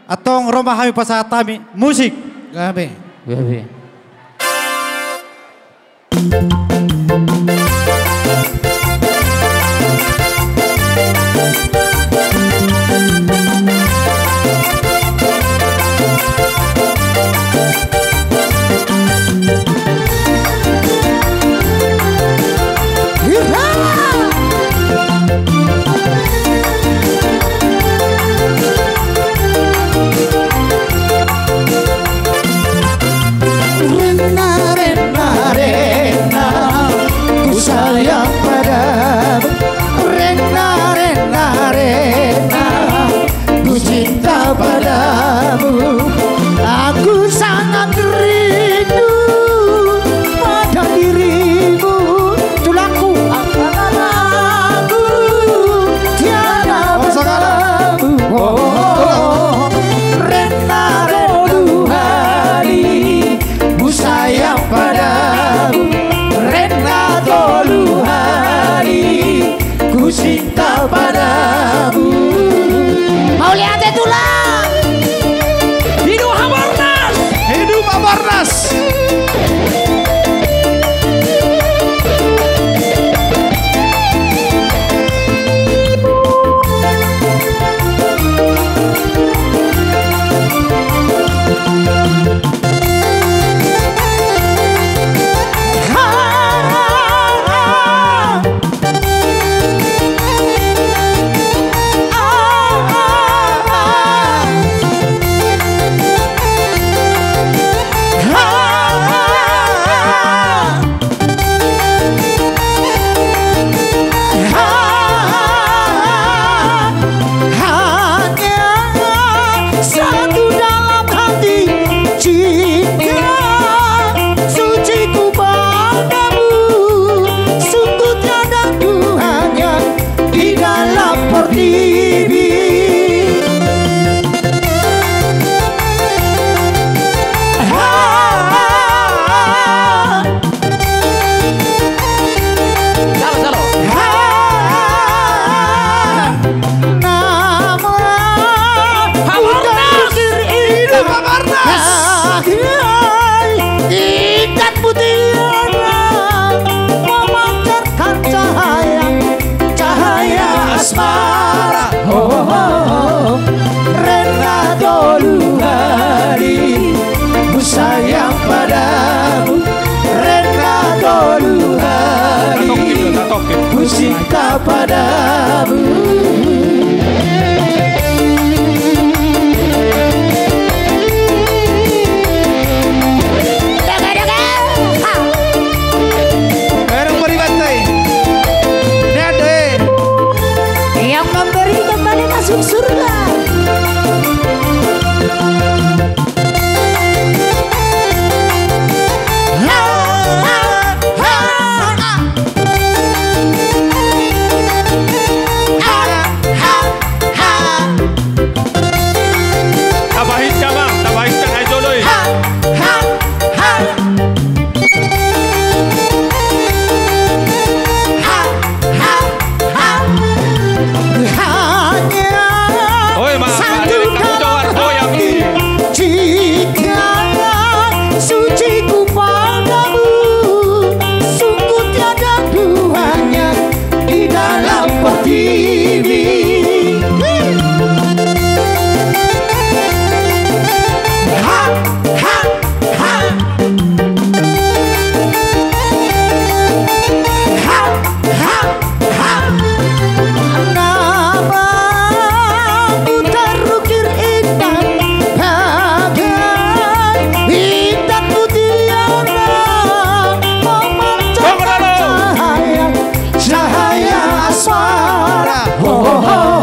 atong romahami pasatami musik. Gabi. Gabi. Sayang padamu, Rena, Rena, Rena, ku cinta padamu. Aku sangat rindu pada dirimu, tulangku, aku tiada bersamamu. Oh, Rena, Rena, hari ku sayang padamu. Rena tolu hari ku cinta padamu. Mau lihat tulang. Hidup Habarnas. Hidup Habarnas. Sayang padamu, Rena tolu hari ku cinta padamu. Bareng beri bantai, Dede yang memberi kembali masuk surga. Cahaya asmara, oh, oh, oh.